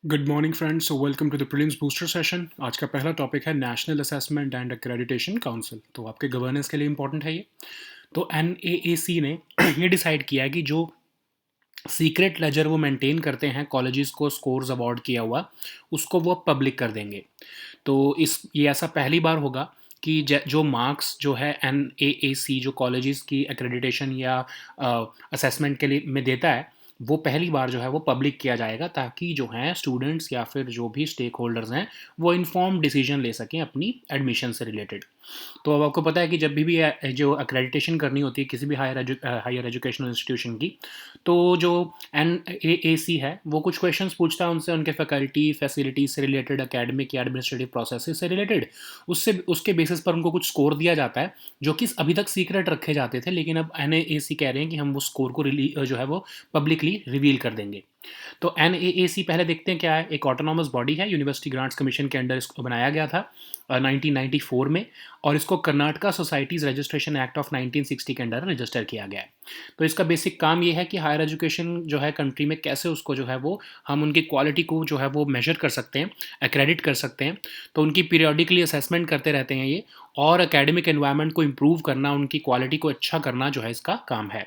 Good morning friends, so welcome to the prelims booster session. आज का पहला topic है national assessment and accreditation council. तो आपके गवर्नेंस के लिए इंपॉर्टेंट है ये। तो एनएएसी ने ये डिसाइड किया है कि जो सीक्रेट लेजर वो मेंटेन करते हैं कॉलेजेस को स्कोर्स अवार्ड किया हुआ, उसको वो पब्लिक कर देंगे। तो ये ऐसा पहली बार होगा कि जो मार्क्स जो है एनएएसी जो कॉलेजेस की एक्रेडिटेशन या असेसमेंट के लिए में देता है, वो पहली बार जो है वो पब्लिक किया जाएगा, ताकि जो है स्टूडेंट्स या फिर जो भी स्टेक होल्डर्स हैं वो इन्फॉर्म डिसीजन ले सकें अपनी एडमिशन से रिलेटेड। तो अब आपको पता है कि जब भी जो अक्रेडिटेशन करनी होती है किसी भी हायर एजुकेशनल इंस्टीट्यूशन की, तो जो एनएएसी है वो कुछ क्वेश्चंस पूछता है उनसे, उनके फैकल्टी फैसिलिटीज से रिलेटेड, एकेडमिक या एडमिनिस्ट्रेटिव प्रोसेसेस से रिलेटेड। उससे उसके बेसिस पर उनको कुछ स्कोर दिया जाता है, जो कि अभी तक सीक्रेट रखे जाते थे, लेकिन अब एनएएसी कह रहे हैं कि हम वो स्कोर को जो है वो पब्लिकली रिवील कर देंगे। तो एनएएसी पहले देखते हैं क्या है। एक ऑटोनॉमस बॉडी है, यूनिवर्सिटी ग्रांट्स कमीशन के अंडर इसको बनाया गया था 1994 में, और इसको Karnataka societies registration act of 1960 के अंडर रजिस्टर किया गया है। तो इसका बेसिक काम ये है कि हायर एजुकेशन जो है कंट्री में कैसे उसको जो है वो हम उनकी क्वालिटी को जो है वो मेजर कर सकते हैं, एक्रेडिट कर सकते हैं। तो उनकी पीरियोडिकली असेसमेंट करते रहते हैं ये, और एकेडमिक एनवायरनमेंट को इम्प्रूव करना, उनकी क्वालिटी को अच्छा करना जो है इसका काम है।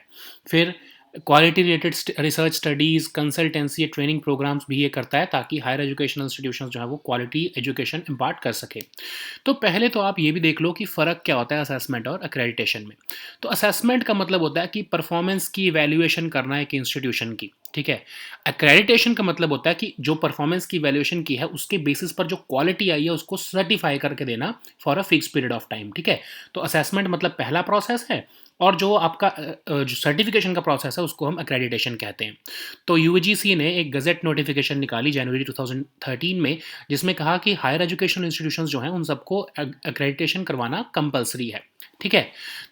फिर quality related research studies, consultancy, training programmes भी ये करता है, ताकि हायर एजुकेशनल इंस्टीट्यूशंस जो है वो क्वालिटी एजुकेशन इम्पार्ट कर सके। तो पहले तो आप ये भी देख लो कि फ़र्क क्या होता है असेसमेंट और एक्रेडिटेशन में। तो असेसमेंट का मतलब होता है कि परफॉर्मेंस की इवैल्यूएशन करना एक इंस्टीट्यूशन की, ठीक है। एक्रेडिटेशन का मतलब होता है कि जो परफॉर्मेंस की वैल्यूएशन की है उसके बेसिस पर जो क्वालिटी आई है उसको सर्टिफाई करके देना for a fix period of time, ठीक है। तो असेसमेंट मतलब पहला प्रोसेस है, और जो आपका जो सर्टिफिकेशन का प्रोसेस है उसको हम एक्रेडिटेशन कहते हैं। तो यूजीसी ने एक गज़ेट नोटिफिकेशन निकाली जनवरी 2013 में, जिसमें कहा कि हायर एजुकेशन इंस्टीट्यूशंस जो हैं उन सबको एक्रेडिटेशन करवाना कंपलसरी है, ठीक है।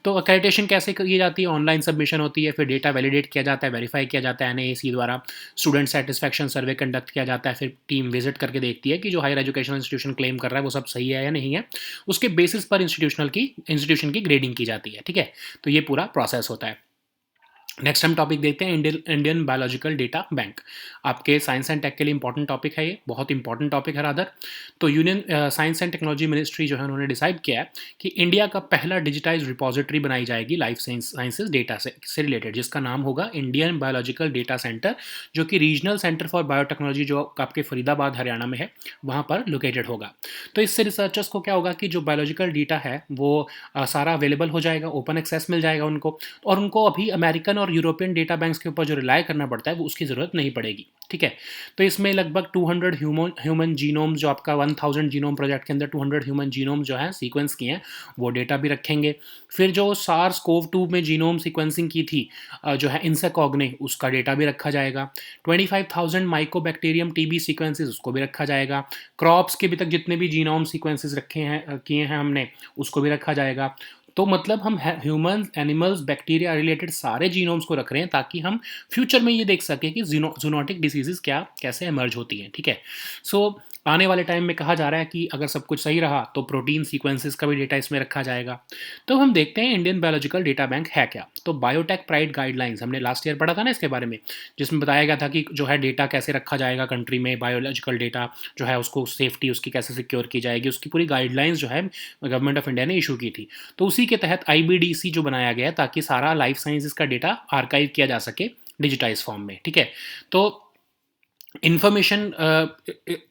तो एक्रेडिटेशन कैसे की जाती है? ऑनलाइन सबमिशन होती है, फिर डेटा वैलिडेट किया जाता है, वेरीफाई किया जाता है एनएएसी द्वारा, स्टूडेंट सेटिस्फैक्शन सर्वे कंडक्ट किया जाता है, फिर टीम विजिट करके देखती है कि जो हायर एजुकेशन इंस्टीट्यूशन क्लेम कर रहा है वो सब सही है या नहीं है। उसके बेसिस पर इंस्टीट्यूशन की ग्रेडिंग की जाती है, ठीक है। तो ये पूरा प्रोसेस होता है। नेक्स्ट हम टॉपिक देखते हैं इंडियन बायोलॉजिकल डेटा बैंक। आपके साइंस एंड टेक के लिए इंपॉर्टेंट टॉपिक है, ये बहुत इंपॉर्टेंट टॉपिक है रादर। तो union science and technology ministry जो है उन्होंने डिसाइड किया है कि इंडिया का पहला डिजिटाइज रिपोजिटरी बनाई जाएगी लाइफ साइंसेज डेटा से रिलेटेड, जिसका नाम होगा इंडियन बायोलॉजिकल डेटा सेंटर, जो कि रीजनल सेंटर फॉर बायोटेक्नोलॉजी जो आपके फरीदाबाद हरियाणा में है वहाँ पर लोकेटेड होगा। तो इससे रिसर्चर्स को क्या होगा कि जो बायोलॉजिकल डेटा है वो सारा अवेलेबल हो जाएगा, ओपन एक्सेस मिल जाएगा उनको, और उनको अभी अमेरिकन और यूरोपियन डेटा बैंक्स के ऊपर जो रिलाय करना पड़ता है वो उसकी ज़रूरत नहीं पड़ेगी, ठीक है। तो इसमें लगभग 200 ह्यूमन जीनोम्स, जो आपका 1000 जीनोम प्रोजेक्ट के अंदर 200 ह्यूमन जीनोम जो है सीक्वेंस किए हैं, वो डेटा भी रखेंगे। फिर जो सार्स कोव 2 में जीनोम सीक्वेंसिंग की थी जो है इनसेकॉग ने, उसका डेटा भी रखा जाएगा। 25,000 माइकोबैक्टीरियम टीबी सीक्वेंसेस, उसको भी रखा जाएगा। क्रॉप्स के अभी तक जितने भी जीनोम सीक्वेंसेस रखे हैं किए हैं हमने, उसको भी रखा जाएगा। तो मतलब हम ह्यूमंस, एनिमल्स, बैक्टीरिया रिलेटेड सारे जीनोम्स को रख रहे हैं, ताकि हम फ्यूचर में ये देख सकें कि जूनोटिक डिसीजेस क्या कैसे एमर्ज होती हैं, ठीक है। सो आने वाले टाइम में कहा जा रहा है कि अगर सब कुछ सही रहा तो प्रोटीन सीक्वेंसेस का भी डेटा इसमें रखा जाएगा। तो हम देखते हैं इंडियन बायोलॉजिकल डेटा बैंक है क्या। तो बायोटेक प्राइड गाइडलाइंस हमने लास्ट ईयर पढ़ा था ना इसके बारे में, जिसमें बताया गया था कि जो है डेटा कैसे रखा जाएगा कंट्री में, बायोलॉजिकल डेटा जो है उसको सेफ्टी उसकी कैसे सिक्योर की जाएगी, उसकी पूरी गाइडलाइंस जो है गवर्नमेंट ऑफ इंडिया ने इशू की थी। तो उसी के तहत आईबीडीसी जो बनाया गया, ताकि सारा लाइफ साइंसेस का डेटा आर्काइव किया जा सके डिजिटाइज फॉर्म में, ठीक है। तो इन्फॉर्मेशन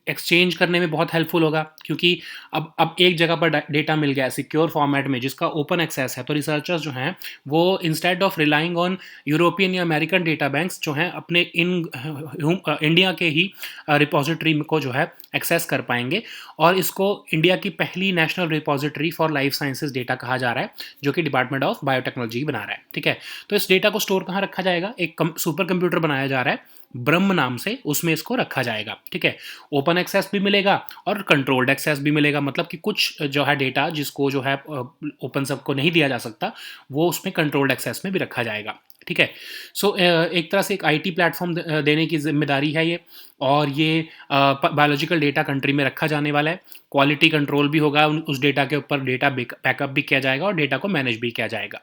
एक्सचेंज करने में बहुत हेल्पफुल होगा, क्योंकि अब एक जगह पर डेटा मिल गया सिक्योर फॉर्मेट में जिसका ओपन एक्सेस है। तो रिसर्चर्स जो हैं वो instead of relying on European या अमेरिकन डेटा बैंक्स जो हैं अपने इंडिया के ही रिपोजिटरी को जो है एक्सेस कर पाएंगे, और इसको इंडिया की पहली national repository for life sciences data कहा जा रहा है, जो कि डिपार्टमेंट ऑफ बायोटेक्नोलॉजी बना रहा है, ठीक है। तो इस डेटा को स्टोर कहाँ रखा जाएगा? एक सुपर कंप्यूटर बनाया जा रहा है ब्रह्म नाम से, उसमें इसको रखा जाएगा, ठीक है। ओपन एक्सेस भी मिलेगा और कंट्रोल्ड एक्सेस भी मिलेगा, मतलब कि कुछ जो है डेटा जिसको जो है ओपन सबको नहीं दिया जा सकता, वो उसमें कंट्रोल्ड एक्सेस में भी रखा जाएगा, ठीक है। सो एक तरह से एक आईटी प्लेटफॉर्म देने की जिम्मेदारी है ये, और ये बायोलॉजिकल डेटा कंट्री में रखा जाने वाला है। क्वालिटी कंट्रोल भी होगा उस डेटा के ऊपर, डेटा बैकअप भी किया जाएगा और डेटा को मैनेज भी किया जाएगा।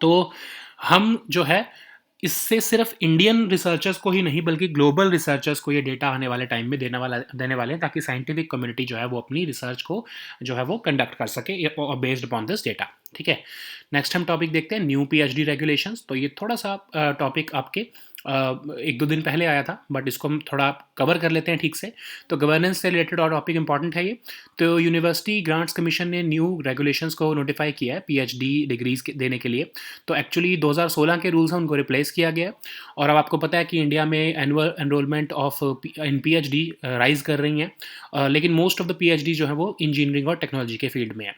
तो हम जो है इससे सिर्फ इंडियन रिसर्चर्स को ही नहीं बल्कि ग्लोबल रिसर्चर्स को ये डेटा आने वाले टाइम में देने वाले हैं, ताकि साइंटिफिक कम्युनिटी जो है वो अपनी रिसर्च को जो है वो कंडक्ट कर सके बेस्ड अपॉन दिस डेटा। ठीक है, नेक्स्ट हम टॉपिक देखते हैं न्यू पीएचडी रेगुलेशंस। तो ये थोड़ा सा टॉपिक आपके एक दो दिन पहले आया था, बट इसको हम थोड़ा कवर कर लेते हैं ठीक से। तो गवर्नेंस से रिलेटेड और टॉपिक इंपॉर्टेंट है ये। तो यूनिवर्सिटी ग्रांट्स कमीशन ने न्यू रेगुलेशंस को नोटिफाई किया है पीएचडी डिग्रीज देने के लिए। तो एक्चुअली 2016 के रूल्स हैं उनको रिप्लेस किया गया है। और अब आपको पता है कि इंडिया में annual enrolment of in PhD rise कर रही हैं, लेकिन मोस्ट ऑफ द पीएचडी जो है वो इंजीनियरिंग और टेक्नोलॉजी के फील्ड में है।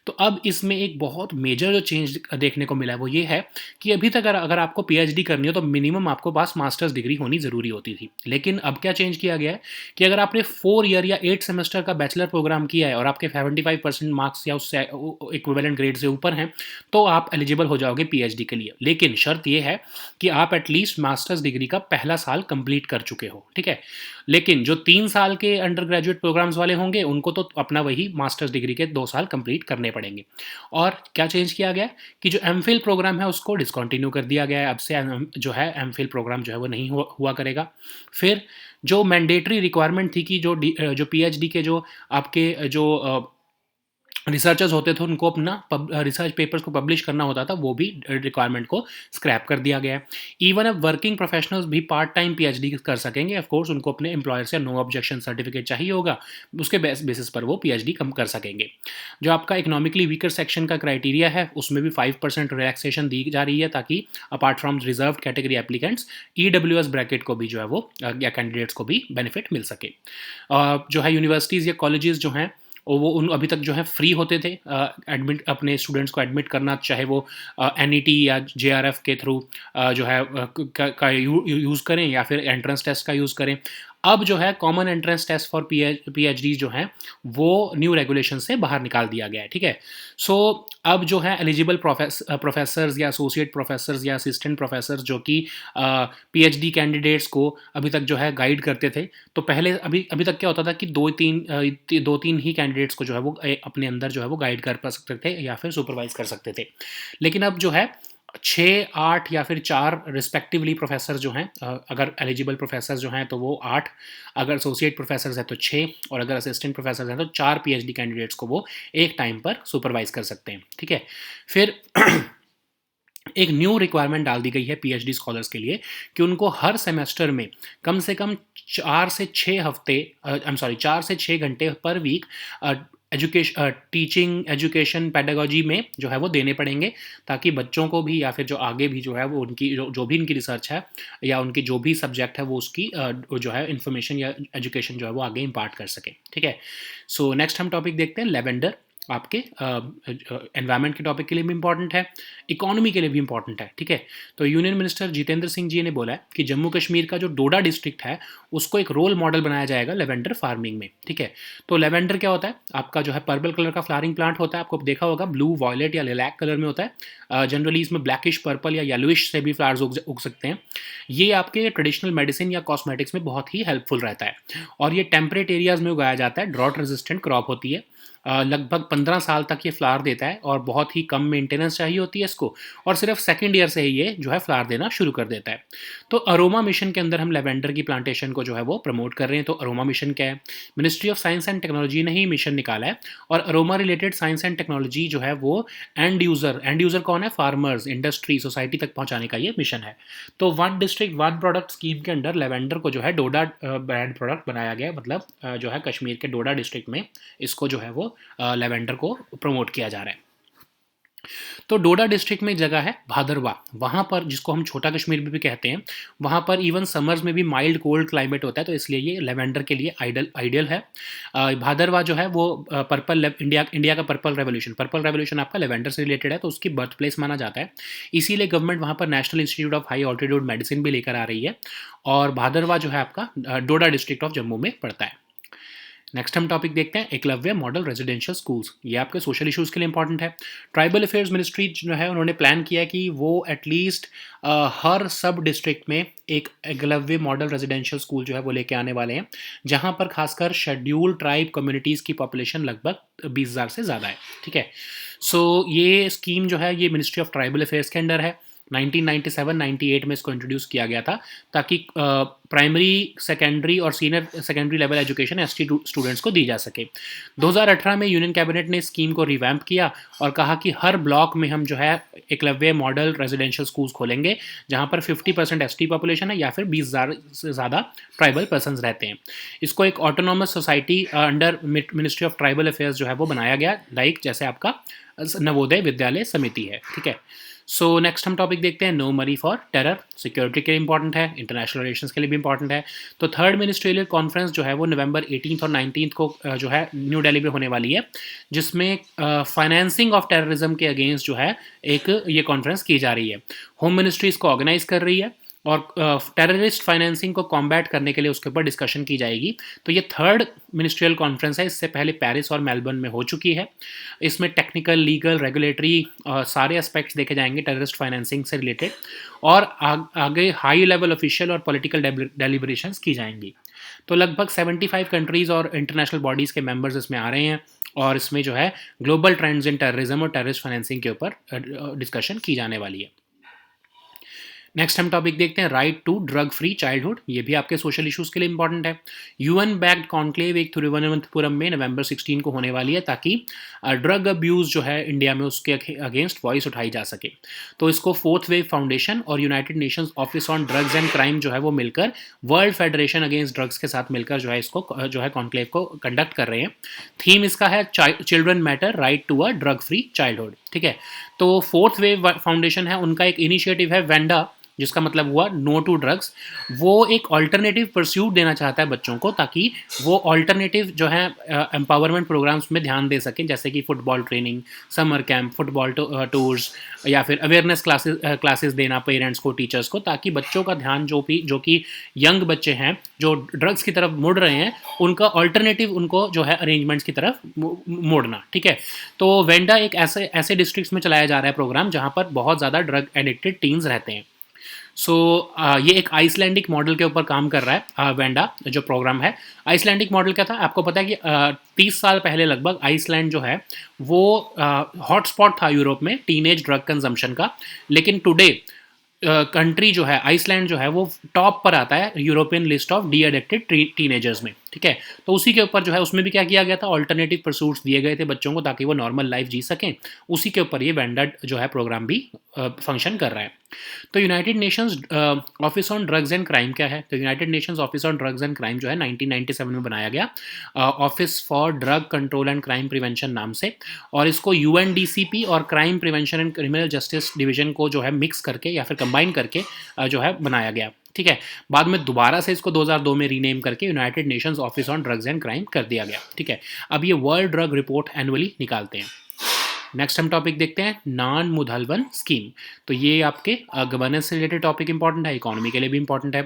तो अब इसमें एक बहुत मेजर जो चेंज देखने को मिला है वो ये है कि अभी तक अगर आपको पीएचडी करनी हो तो मिनिमम आपको पास मास्टर्स डिग्री होनी ज़रूरी होती थी। लेकिन अब क्या चेंज किया गया है कि अगर आपने 4 ईयर या 8 सेमेस्टर का बैचलर प्रोग्राम किया है और आपके 75% मार्क्स या उससे इक्विवेलेंट ग्रेड से ऊपर हैं, तो आप एलिजिबल हो जाओगे पीएचडी के लिए। लेकिन शर्त यह है कि आप एटलीस्ट मास्टर्स डिग्री का पहला साल कंप्लीट कर चुके हो। ठीक है, लेकिन जो 3 साल के अंडर ग्रेजुएट प्रोग्राम्स वाले होंगे उनको तो अपना वही मास्टर्स डिग्री के 2 साल कंप्लीट करने पड़ेंगे। और क्या चेंज किया गया कि जो एमफिल प्रोग्राम है उसको डिसकंटिन्यू कर दिया गया है। अब से जो है एमफिल प्रोग्राम जो है वो नहीं हुआ करेगा। फिर जो मैंडेटरी रिक्वायरमेंट थी कि जो पीएचडी के जो आपके जो रिसर्चर्स होते थे उनको अपना रिसर्च पेपर्स को पब्लिश करना होता था, वो भी रिक्वायरमेंट को स्क्रैप कर दिया गया है। इवन अब वर्किंग प्रोफेशनल्स भी पार्ट टाइम पीएचडी कर सकेंगे। ऑफ कोर्स उनको अपने एम्प्लॉयर से नो ऑब्जेक्शन सर्टिफिकेट चाहिए होगा, उसके बेसिस पर वो पीएचडी कम कर सकेंगे। जो आपका इकोनॉमिकली वीकर सेक्शन का क्राइटेरिया है उसमें भी 5% रिलैक्सेशन दी जा रही है, ताकि apart from reserve category applicants EWS bracket को भी जो है वो या कैंडिडेट्स को भी बेनिफिट मिल सके। जो है यूनिवर्सिटीज़ या कॉलेजेस जो हैं और वो उन अभी तक जो है फ्री होते थे एडमिट अपने स्टूडेंट्स को एडमिट करना, चाहे वो एनईटी या जेआरएफ के थ्रू जो है का यूज़ करें या फिर एंट्रेंस टेस्ट का यूज़ करें। अब जो है common entrance test for PhD जो हैं वो न्यू रेगुलेशन से बाहर निकाल दिया गया है। ठीक है, सो अब जो है एलिजिबल प्रोफेसर्स या एसोसिएट प्रोफेसर्स या असिस्टेंट प्रोफेसर्स जो कि पीएचडी कैंडिडेट्स को अभी तक जो है गाइड करते थे, तो पहले अभी तक क्या होता था कि दो तीन ही कैंडिडेट्स को जो है वो अपने अंदर जो है वो गाइड कर सकते थे या फिर सुपरवाइज कर सकते थे। लेकिन अब जो है 6, 8 या फिर 4 रिस्पेक्टिवली प्रोफेसर जो हैं, अगर एलिजिबल प्रोफेसर जो हैं तो वो 8, अगर एसोसिएट प्रोफेसर हैं तो 6, और अगर असिस्टेंट प्रोफेसर हैं तो 4 पीएचडी कैंडिडेट्स को वो एक टाइम पर सुपरवाइज कर सकते हैं। ठीक है, फिर एक न्यू रिक्वायरमेंट डाल दी गई है पीएचडी स्कॉलर्स के लिए कि उनको हर सेमेस्टर में कम से कम 4 से 6 घंटे पर वीक टीचिंग एजुकेशन पेडागोजी में जो है वो देने पड़ेंगे, ताकि बच्चों को भी या फिर जो आगे भी जो है वो उनकी जो भी इनकी रिसर्च है या उनकी जो भी सब्जेक्ट है वो उसकी जो है इन्फॉर्मेशन या एजुकेशन जो है वो आगे इम्पार्ट कर सके। ठीक है, सो नेक्स्ट हम टॉपिक देखते हैं लेवेंडर। आपके एनवायरनमेंट के टॉपिक के लिए भी इंपॉर्टेंट है, इकोनॉमी के लिए भी इंपॉर्टेंट है। ठीक है, तो यूनियन मिनिस्टर जितेंद्र सिंह जी ने बोला है कि जम्मू कश्मीर का जो डोडा डिस्ट्रिक्ट है उसको एक रोल मॉडल बनाया जाएगा लेवेंडर फार्मिंग में। ठीक है, तो लेवेंडर क्या होता है, आपका जो है पर्पल कलर का फ्लावरिंग प्लांट होता है, आपको देखा होगा ब्लू, वॉयलेट या लिलैक कलर में होता है। जनरली इसमें ब्लैकिश पर्पल या येलोइश से भी फ्लावर्स उग सकते हैं। ये आपके ट्रेडिशनल मेडिसिन या कॉस्मेटिक्स में बहुत ही हेल्पफुल रहता है, और ये टेम्परेट एरियाज में उगाया जाता है। ड्रॉट रेजिस्टेंट क्रॉप होती है, लगभग 15 साल तक ये फ्लावर देता है और बहुत ही कम मेंटेनेंस चाहिए होती है इसको, और सिर्फ सेकंड ईयर से ही ये जो है फ्लावर देना शुरू कर देता है। तो अरोमा मिशन के अंदर हम लेवेंडर की प्लांटेशन को जो है वो प्रमोट कर रहे हैं। तो अरोमा मिशन क्या है, ministry of science and technology ने ही मिशन निकाला है, और aroma related science and technology जो है वो एंड यूज़र कौन है, फार्मर्स, इंडस्ट्री, सोसाइटी तक पहुँचाने का ये मिशन है। तो one district one product scheme के अंडर लेवेंडर को जो है डोडा ब्रांड प्रोडक्ट बनाया गया, मतलब जो है कश्मीर के डोडा डिस्ट्रिक्ट में इसको जो है वो लेवेंडर को प्रमोट किया जा रहा है। तो डोडा डिस्ट्रिक्ट में एक जगह है भादरवा, वहाँ पर जिसको हम छोटा कश्मीर भी कहते हैं, वहाँ पर इवन समर्स में भी माइल्ड कोल्ड क्लाइमेट होता है, तो इसलिए ये लेवेंडर के लिए आइडियल है। भादरवा जो है वो इंडिया का पर्पल रेवोल्यूशन आपका लेवेंडर से रिलेटेड है, तो उसकी बर्थ प्लेस माना जाता है। इसीलिए गवर्नमेंट वहाँ पर national institute of high altitude medicine भी लेकर आ रही है, और भादरवा जो है आपका डोडा डिस्ट्रिक्ट ऑफ जम्मू में पड़ता है। नेक्स्ट हम टॉपिक देखते हैं एकलव्य मॉडल रेजिडेंशियल स्कूल्स। ये आपके सोशल इश्यूज़ के लिए इंपॉर्टेंट है। ट्राइबल अफेयर्स मिनिस्ट्री जो है उन्होंने प्लान किया कि वो एटलीस्ट हर सब डिस्ट्रिक्ट में एक एकलव्य मॉडल रेजिडेंशियल स्कूल जो है वो लेके आने वाले हैं, जहाँ पर खासकर शेड्यूल्ड ट्राइब कम्युनिटीज़ की पॉपुलेशन लगभग 20,000 से ज़्यादा है। ठीक है, सो ये स्कीम जो है ये मिनिस्ट्री ऑफ ट्राइबल अफेयर्स के अंडर है, 1997-98 में इसको इंट्रोड्यूस किया गया था, ताकि प्राइमरी, सेकेंडरी और senior secondary level education ST students को दी जा सके। 2018 में यूनियन कैबिनेट ने स्कीम को रिवैम्प किया और कहा कि हर ब्लॉक में हम जो है एकलव्य मॉडल रेजिडेंशियल स्कूल्स खोलेंगे, जहां पर 50% एसटी पॉपुलेशन है या फिर 20,000 से ज़्यादा ट्राइबल पर्सनस रहते हैं। इसको एक autonomous society under ministry of tribal affairs जो है वो बनाया गया, लाइक जैसे आपका नवोदय विद्यालय समिति है, ठीक है। सो नेक्स्ट हम टॉपिक देखते हैं, no money for terror. Security के लिए इंपॉर्टेंट है, इंटरनेशनल रिलेशंस के लिए भी इंपॉर्टेंट है। तो थर्ड मिनिस्ट्रियल कॉन्फ्रेंस जो है वो नवंबर 18 और 19 को जो है न्यू दिल्ली में होने वाली है, जिसमें फाइनेंसिंग ऑफ टेररिज्म के अगेंस्ट जो है एक ये कॉन्फ्रेंस की जा रही है। होम मिनिस्ट्री इसको ऑर्गेनाइज कर रही है और टेररिस्ट फाइनेंसिंग को कॉम्बैट करने के लिए उसके ऊपर डिस्कशन की जाएगी। तो ये थर्ड मिनिस्ट्रियल कॉन्फ्रेंस है, इससे पहले पेरिस और मेलबर्न में हो चुकी है। इसमें टेक्निकल, लीगल, रेगुलेटरी सारे एस्पेक्ट्स देखे जाएंगे टेररिस्ट फाइनेंसिंग से रिलेटेड, और आगे हाई लेवल ऑफिशियल और पॉलिटिकल डेलिब्रेशंस की जाएंगी। तो लगभग 75 कंट्रीज़ और इंटरनेशनल बॉडीज़ के मेंबर्स इसमें आ रहे हैं, और इसमें जो है ग्लोबल ट्रेंड्स इन टेररिज्म और टेररिस्ट फाइनेंसिंग के ऊपर डिस्कशन की जाने वाली है। नेक्स्ट हम टॉपिक देखते हैं, right to drug free childhood. ये भी आपके सोशल इश्यूज़ के लिए इंपॉर्टेंट है। यूएन बैक्ड कॉन्क्लेव एक तिरुवनंतपुरम में नवंबर 16 को होने वाली है, ताकि ड्रग अब्यूज़ जो है इंडिया में उसके अगेंस्ट वॉइस उठाई जा सके। तो इसको फोर्थ वेव फाउंडेशन और United Nations office on drugs and crime जो है वो मिलकर वर्ल्ड फेडरेशन अगेंस्ट ड्रग्स के साथ मिलकर जो है इसको जो है कॉन्क्लेव को कंडक्ट कर रहे हैं। थीम इसका है children matter, right to a drug free childhood, ठीक है। तो फोर्थ वेव फाउंडेशन है, उनका एक इनिशिएटिव है वेंडा, जिसका मतलब हुआ नो टू ड्रग्स। वो एक ऑल्टरनेटिव परस्यूट देना चाहता है बच्चों को, ताकि वो ऑल्टरनेटिव जो है एम्पावरमेंट प्रोग्राम्स में ध्यान दे सकें, जैसे कि football training, summer camp, football tours, या फिर अवेयरनेस क्लासेस देना पेरेंट्स को, टीचर्स को, ताकि बच्चों का ध्यान जो कि यंग बच्चे हैं जो ड्रग्स की तरफ मुड़ रहे हैं, उनका ऑल्टरनेटिव उनको जो है अरेंजमेंट्स की तरफ मोड़ना, ठीक है। तो वेंडा एक ऐसे डिस्ट्रिक्ट्स में चलाया जा रहा है प्रोग्राम जहाँ पर बहुत ज़्यादा ड्रग एडिक्टेड टीन्स रहते हैं। सो ये एक आइसलैंडिक मॉडल के ऊपर काम कर रहा है वेंडा जो प्रोग्राम है। आइसलैंडिक मॉडल क्या था, आपको पता है कि 30 साल पहले लगभग आइसलैंड जो है वो हॉटस्पॉट था यूरोप में टीनेज ड्रग कंजम्पशन का, लेकिन टुडे कंट्री जो है आइसलैंड जो है वो टॉप पर आता है European list of D addicted teenagers में, ठीक है। तो उसी के ऊपर जो है उसमें भी क्या किया गया था, ऑल्टरनेटिव परसूट्स दिए गए थे बच्चों को, ताकि वो नॉर्मल लाइफ जी सकें। उसी के ऊपर ये वेंडा जो है प्रोग्राम भी फंक्शन कर रहा है। तो United Nations office on drugs and crime क्या है, तो United Nations office on drugs and crime जो है 1997 में बनाया गया, office for drug control and crime prevention नाम से, और इसको यूएनडीसीपी और crime prevention and criminal justice division को जो है मिक्स करके या फिर कंबाइन करके जो है बनाया गया, ठीक है। बाद में दोबारा से इसको 2002 में रीनेम करके United Nations office on drugs and crime कर दिया गया, ठीक है। अब ये वर्ल्ड ड्रग रिपोर्ट एनुअली निकालते हैं। नेक्स्ट हम टॉपिक देखते हैं, नॉन मुधालवन स्कीम। तो ये आपके गवर्नेंस से रिलेटेड टॉपिक इंपॉर्टेंट है, इकोनॉमी के लिए भी इंपॉर्टेंट है,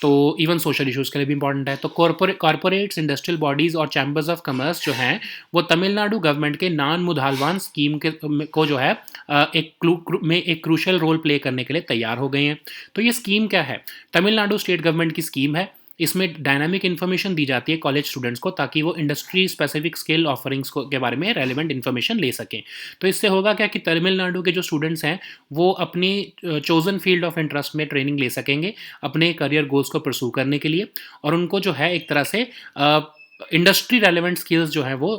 तो इवन सोशल इश्यूज़ के लिए भी इंपॉर्टेंट है। तो कॉर्पोरेट्स, इंडस्ट्रियल बॉडीज़ और चैम्बर्स ऑफ कॉमर्स जो हैं वो तमिलनाडु गवर्नमेंट के नॉन मुधालवन स्कीम के को जो है एक क्रूशल रोल प्ले करने के लिए तैयार हो गए हैं। तो ये स्कीम क्या है, तमिलनाडु स्टेट गवर्नमेंट की स्कीम है। इसमें डायनामिक इन्फॉर्मेशन दी जाती है कॉलेज स्टूडेंट्स को, ताकि वो इंडस्ट्री स्पेसिफिक स्किल ऑफरिंग्स के बारे में रेलिवेंट इन्फॉर्मेशन ले सकें। तो इससे होगा क्या कि तमिलनाडु के जो स्टूडेंट्स हैं वो अपनी चोजन फील्ड ऑफ इंटरेस्ट में ट्रेनिंग ले सकेंगे अपने करियर गोल्स को परसू करने के लिए, और उनको जो है एक तरह से इंडस्ट्री रेलिवेंट स्किल्स जो है वो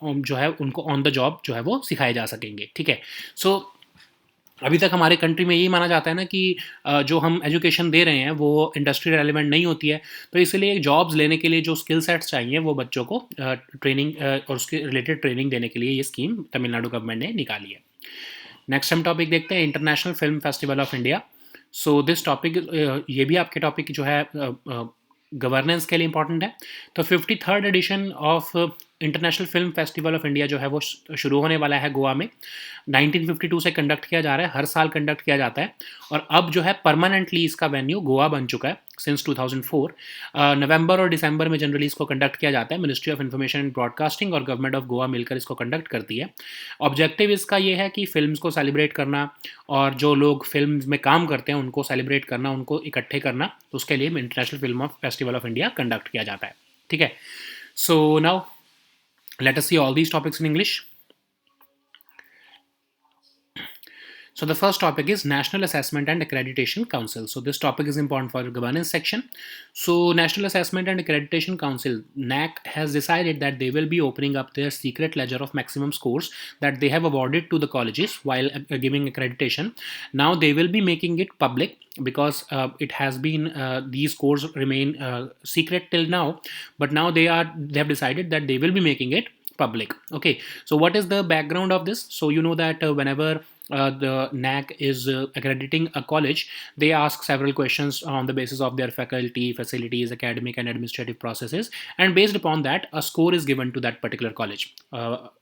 जो है उनको ऑन द जॉब जो है वो सिखाए जा सकेंगे, ठीक है। सो अभी तक हमारे कंट्री में यही माना जाता है ना कि जो हम एजुकेशन दे रहे हैं वो इंडस्ट्री रेलिवेंट नहीं होती है, तो इसलिए जॉब्स लेने के लिए जो स्किल सेट्स चाहिए वो बच्चों को ट्रेनिंग और उसके रिलेटेड ट्रेनिंग देने के लिए ये स्कीम तमिलनाडु गवर्नमेंट ने निकाली है। नेक्स्ट हम टॉपिक देखते हैं, international film festival of India. So this topic, ये भी आपके टॉपिक जो है गवर्नेंस के लिए इंपॉर्टेंट है। तो 53rd edition of international film festival of India जो है वो शुरू होने वाला है गोवा में। 1952 से कंडक्ट किया जा रहा है, हर साल कंडक्ट किया जाता है, और अब जो है परमानेंटली इसका वेन्यू गोवा बन चुका है सिंस 2004। नवंबर और दिसंबर में जनरली इसको कंडक्ट किया जाता है, ministry of information and broadcasting और गवर्नमेंट ऑफ गोवा मिलकर इसको कंडक्ट करती है। ऑब्जेक्टिव इसका ये है कि फिल्म्स को सेलिब्रेट करना, और जो लोग फिल्म्स में काम करते हैं उनको सेलिब्रेट करना, उनको इकट्ठे करना, तो उसके लिए international film festival of India conduct किया जाता है, ठीक है। So now let us see all these topics in English. So the first topic is National Assessment and Accreditation Council. So this topic is important for the governance section. So National Assessment and Accreditation Council, NAC, has decided that they will be opening up their secret ledger of maximum scores that they have awarded to the colleges while giving accreditation. Now they will be making it public because it has been these scores remain secret till now, but now they have decided that they will be making it public. Okay, so what is the background of this? So you know that whenever the NAC is accrediting a college, they ask several questions on the basis of their faculty, facilities, academic and administrative processes, and based upon that, a score is given to that particular college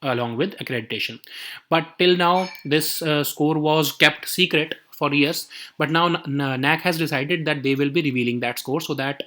along with accreditation. But till now, this score was kept secret for years, but now NAC has decided that they will be revealing that score so that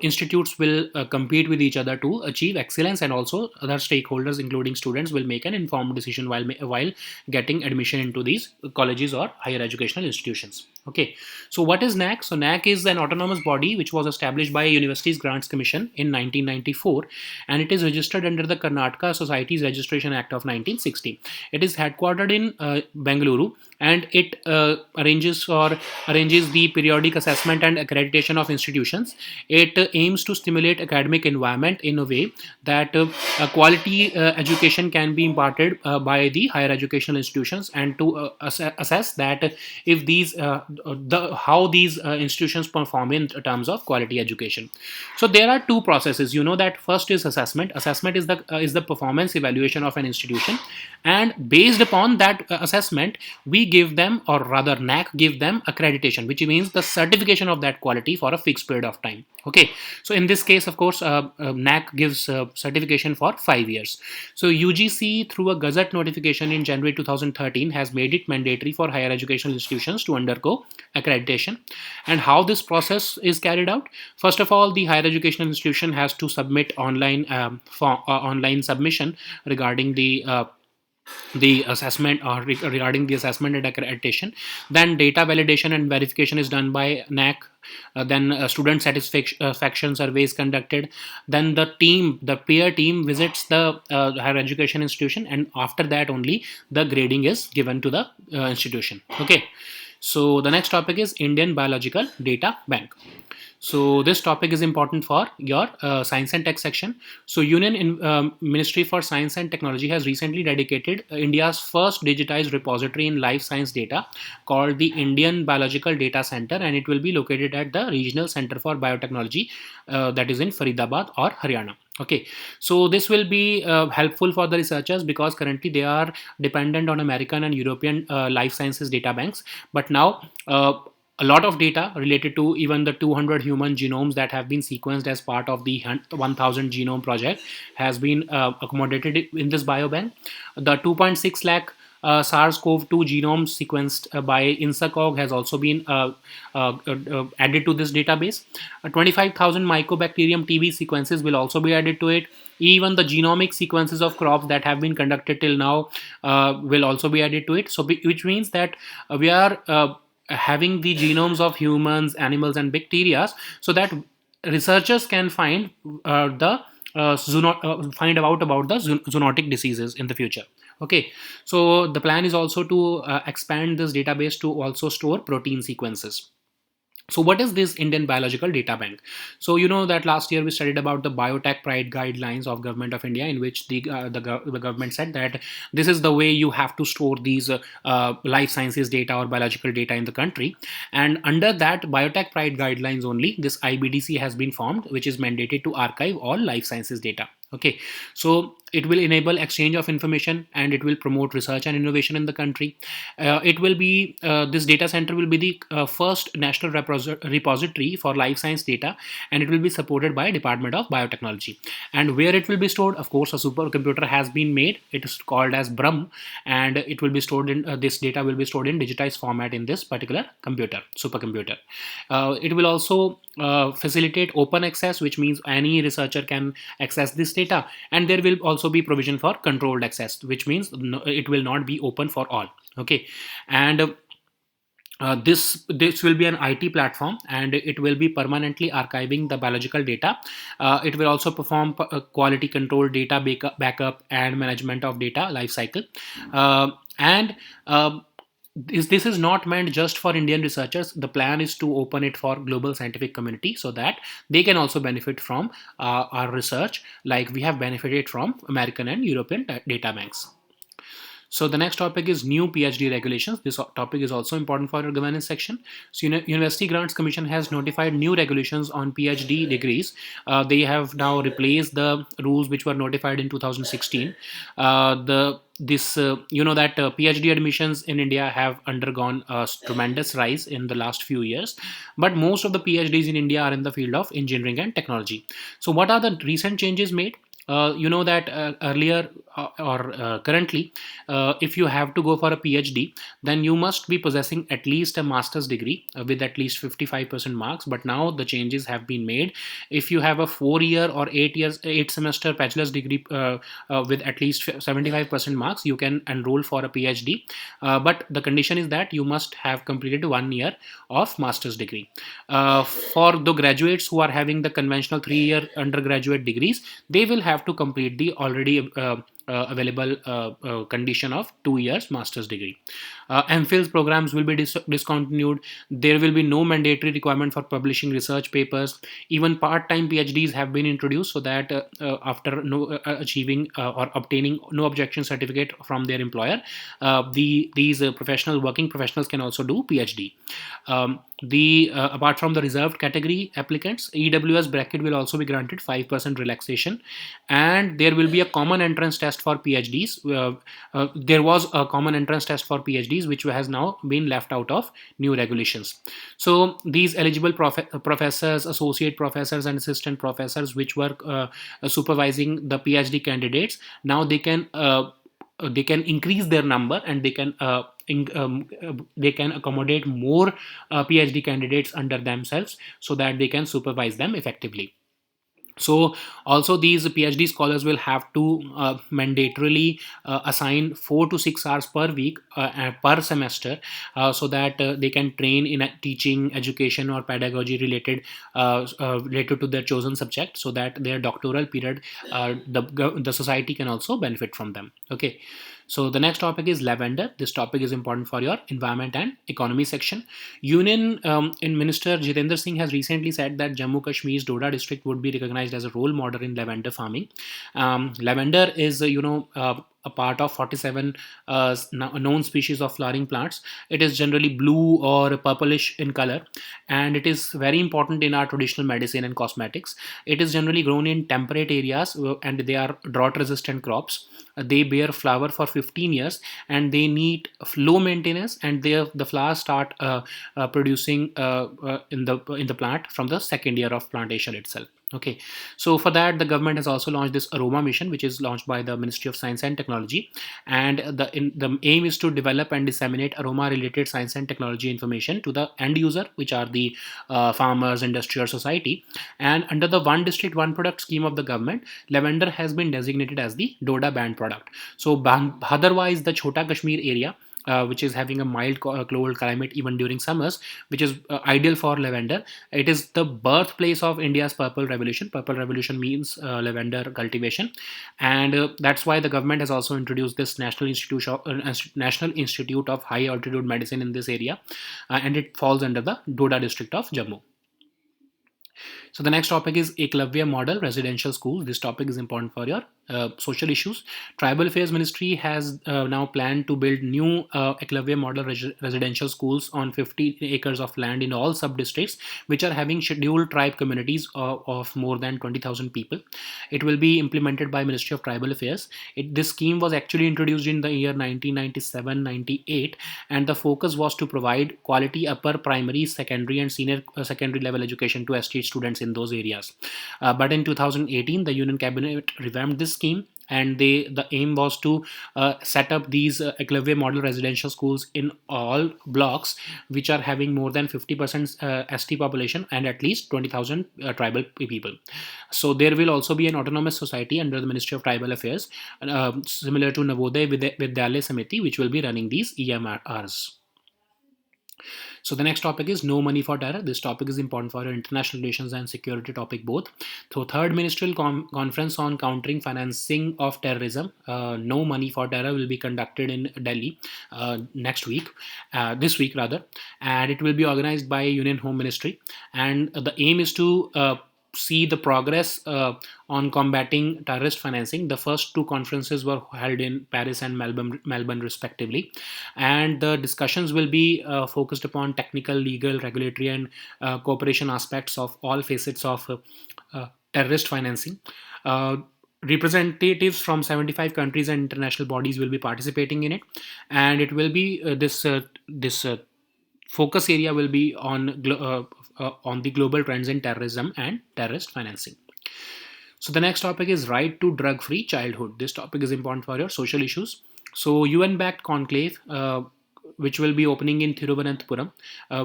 institutes will compete with each other to achieve excellence, and also other stakeholders including students will make an informed decision while getting admission into these colleges or higher educational institutions. Okay, so what is NAC? So NAC is an autonomous body which was established by Universities Grants Commission in 1994, and it is registered under the Karnataka Societies Registration Act of 1960. It is headquartered in Bengaluru, and it arranges the periodic assessment and accreditation of institutions. It aims to stimulate academic environment in a way that quality education can be imparted by the higher educational institutions, and to assess that if these how these institutions perform in terms of quality education. So there are two processes. You know that first is assessment. Assessment is the performance evaluation of an institution, and based upon that assessment, we give them, or rather NAC give them, accreditation, which means the certification of that quality for a fixed period of time. Okay, so in this case, of course, NAC gives certification for 5 years. So UGC, through a gazette notification in January 2013, has made it mandatory for higher educational institutions to undergo accreditation. And how this process is carried out? First of all, the higher educational institution has to submit online submission regarding the assessment, or regarding the assessment and accreditation. Then data validation and verification is done by NAC. Then student satisfaction survey is conducted. Then the peer team visits the higher education institution, and after that only the grading is given to the institution. Okay, so the next topic is Indian Biological Data Bank. So this topic is important for your science and tech section. So Ministry for Science and Technology has recently dedicated India's first digitized repository in life science data called the Indian Biological Data Center, and it will be located at the Regional Center for Biotechnology that is in Faridabad or Haryana. Okay, so this will be helpful for the researchers because currently they are dependent on American and European life sciences data banks, but now a lot of data related to even the 200 human genomes that have been sequenced as part of the 1000 genome project has been accommodated in this biobank. The 2.6 lakh SARS-CoV-2 genomes sequenced by INSACOG has also been added to this database. 25,000 Mycobacterium TB sequences will also be added to it. Even the genomic sequences of crops that have been conducted till now will also be added to it. So, which means that we are having the genomes of humans, animals, and bacteria, so that researchers can find find out about the zoonotic diseases in the future. Okay, so the plan is also to expand this database to also store protein sequences. So what is this Indian Biological Data Bank? So you know that last year we studied about the Biotech Pride guidelines of Government of India, in which the government said that this is the way you have to store these life sciences data or biological data in the country. And under that Biotech Pride guidelines only, this IBDC has been formed, which is mandated to archive all life sciences data. Okay, so it will enable exchange of information, and it will promote research and innovation in the country. It will be this data center will be the first national repository for life science data, and it will be supported by Department of Biotechnology. And where it will be stored, of course, a supercomputer has been made. It is called as Brahm, and it will be stored in this data will be stored in digitized format in this particular supercomputer. It will also facilitate open access, which means any researcher can access this data, and there will also be provision for controlled access, which means it will not be open for all. Okay, and this will be an IT platform, and it will be permanently archiving the biological data. It will also perform quality control, data backup and management of data lifecycle, and this is not meant just for Indian researchers. The plan is to open it for global scientific community so that they can also benefit from our research, like we have benefited from American and European data banks. So the next topic is new PhD regulations. This topic is also important for our governance section. So University Grants Commission has notified new regulations on PhD degrees. They have now replaced the rules which were notified in 2016. The this You know that PhD admissions in India have undergone a tremendous rise in the last few years, but most of the PhDs in India are in the field of engineering and technology. So what are the recent changes made? You know that earlier or currently, if you have to go for a PhD, then you must be possessing at least a master's degree with at least 55% marks. But now the changes have been made. If you have a 4 year or 8 years, 8 semester bachelor's degree with at least 75% marks, you can enroll for a PhD. But the condition is that you must have completed 1 year of master's degree. For the graduates who are having the conventional 3 year undergraduate degrees, they will have to complete the already available condition of 2 years master's degree. MPhil's programs will be discontinued. There will be no mandatory requirement for publishing research papers. Even part-time PhDs have been introduced so that after achieving or obtaining no objection certificate from their employer, these working professionals can also do PhD. Apart from the reserved category applicants, EWS bracket will also be granted 5% relaxation, and there will be a common entrance test for PhDs. There was a common entrance test for PhDs which has now been left out of new regulations. So these eligible professors, associate professors, and assistant professors which were supervising the PhD candidates, now they can increase their number, and they can accommodate more PhD candidates under themselves so that they can supervise them effectively. So also these PhD scholars will have to mandatorily assign 4 to 6 hours per week per semester, so that they can train in teaching, education, or pedagogy related to their chosen subject, so that their doctoral period, the society can also benefit from them. Okay. So the next topic is lavender. This topic is important for your environment and economy section. Union in Minister Jitendra Singh has recently said that Jammu Kashmir's Doda district would be recognized as a role model in lavender farming. Lavender is, a part of 47 known species of flowering plants. It is generally blue or purplish in color, and it is very important in our traditional medicine and cosmetics. It is generally grown in temperate areas, and they are drought resistant crops. They bear flower for 15 years, and they need low maintenance, and the flowers start producing in the plant from the second year of plantation itself. Okay, so for that, the government has also launched this aroma mission, which is launched by the Ministry of Science and Technology, and the aim is to develop and disseminate aroma related science and technology information to the end user, which are the farmers, industry, or society. And under the one district one product scheme of the government, lavender has been designated as the Doda banned product. So otherwise the Chota Kashmir area, which is having a mild cold climate even during summers, which is ideal for lavender. It is the birthplace of India's purple revolution. Purple revolution means lavender cultivation, and that's why the government has also introduced this National Institute of High Altitude Medicine in this area, and it falls under the Doda district of Jammu. So the next topic is Eklavya Model Residential Schools. This topic is important for your social issues. Tribal Affairs Ministry has now planned to build new Eklavya Model Residential Schools on 50 acres of land in all sub-districts, which are having scheduled tribe communities of more than 20,000 people. It will be implemented by Ministry of Tribal Affairs. This scheme was actually introduced in the year 1997-98, and the focus was to provide quality upper primary, secondary, and senior secondary level education to ST students in those areas. But in 2018, the Union Cabinet revamped this scheme, and the aim was to set up these Eklavya model residential schools in all blocks which are having more than 50% ST population and at least 20,000 tribal people. So there will also be an autonomous society under the Ministry of Tribal Affairs, similar to Navodaya Vidyalaya Samiti, which will be running these EMRs. So the next topic is no money for terror. This topic is important for our international relations and security topic both. So third ministerial conference on countering financing of terrorism, no money for terror, will be conducted in Delhi next week, this week rather, and it will be organized by Union Home Ministry. And the aim is to see the progress on combating terrorist financing. The first two conferences were held in Paris and Melbourne respectively, and the discussions will be focused upon technical, legal, regulatory, and cooperation aspects of all facets of terrorist financing. Uh, Representatives from 75 countries and international bodies will be participating in it, and it will be this focus area will be on the global trends in terrorism and terrorist financing. So the next topic is right to drug-free childhood. This topic is important for your social issues. So UN-backed conclave, which will be opening in Thiruvananthapuram,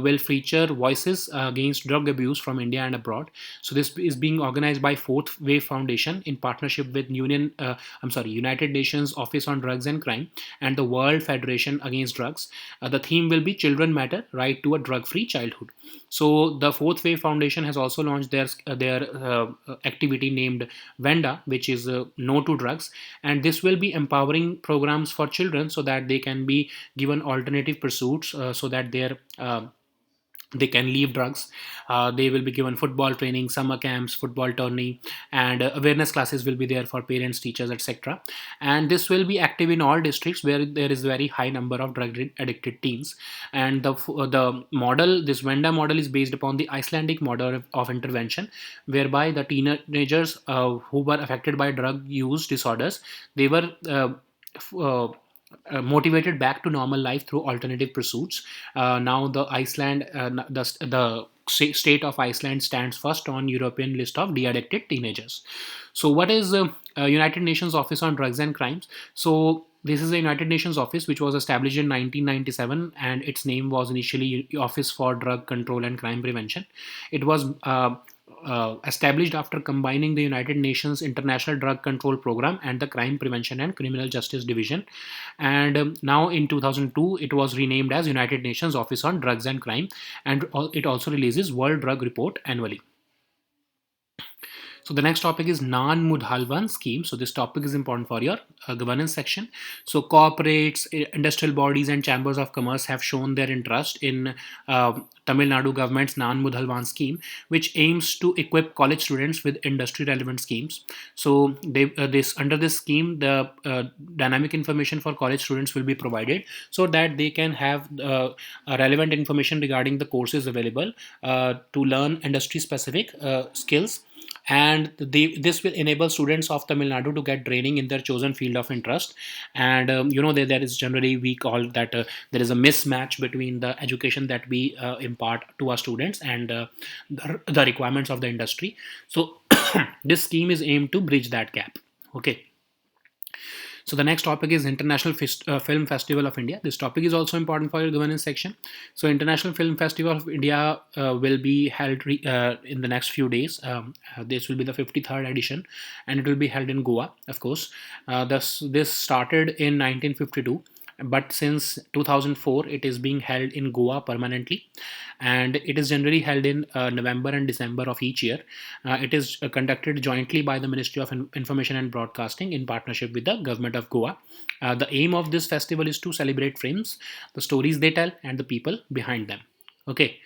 will feature voices against drug abuse from India and abroad. So this is being organized by Fourth Wave Foundation in partnership with United Nations Office on Drugs and Crime and the World Federation Against Drugs. The theme will be Children Matter: Right to a Drug-Free Childhood. So the Fourth Wave Foundation has also launched their activity named Venda, which is No to Drugs, and this will be empowering programs for children so that they can be given alternative pursuits, so that they can leave drugs. They will be given football training, summer camps, football tourney, and awareness classes will be there for parents, teachers, etc. And this will be active in all districts where there is very high number of drug addicted teens. And the model, this Venda model, is based upon the Icelandic model of intervention, whereby the teenagers who were affected by drug use disorders, they were motivated back to normal life through alternative pursuits. Now the state of Iceland stands first on European list of de-addicted teenagers. So what is United Nations Office on Drugs and Crimes? So this is a United Nations office which was established in 1997, and its name was initially Office for Drug Control and Crime Prevention. It was established after combining the United Nations International Drug Control Program and the Crime Prevention and Criminal Justice Division. And now in 2002, it was renamed as United Nations Office on Drugs and Crime, and it also releases World Drug Report annually. So the next topic is non-Mudhalwan scheme. So this topic is important for your governance section. So corporates, industrial bodies, and chambers of commerce have shown their interest in Tamil Nadu government's non-Mudhalwan scheme, which aims to equip college students with industry-relevant schemes. So under this scheme, the dynamic information for college students will be provided so that they can have relevant information regarding the courses available to learn industry-specific skills. And this will enable students of Tamil Nadu to get training in their chosen field of interest. And there is generally, we call that there is a mismatch between the education that we impart to our students and the requirements of the industry. So this scheme is aimed to bridge that gap. Okay. So the next topic is International Film Festival of India. This topic is also important for your governance section. So International Film Festival of India will be held in the next few days. This will be the 53rd edition, and it will be held in Goa, of course. This started in 1952. But since 2004, it is being held in Goa permanently, and it is generally held in November and December of each year. It is conducted jointly by the Ministry of Information and Broadcasting in partnership with the government of Goa. The aim of this festival is to celebrate films, the stories they tell, and the people behind them. Okay,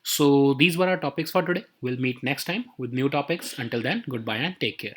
so these were our topics for today. We'll meet next time with new topics. Until then, goodbye and take care.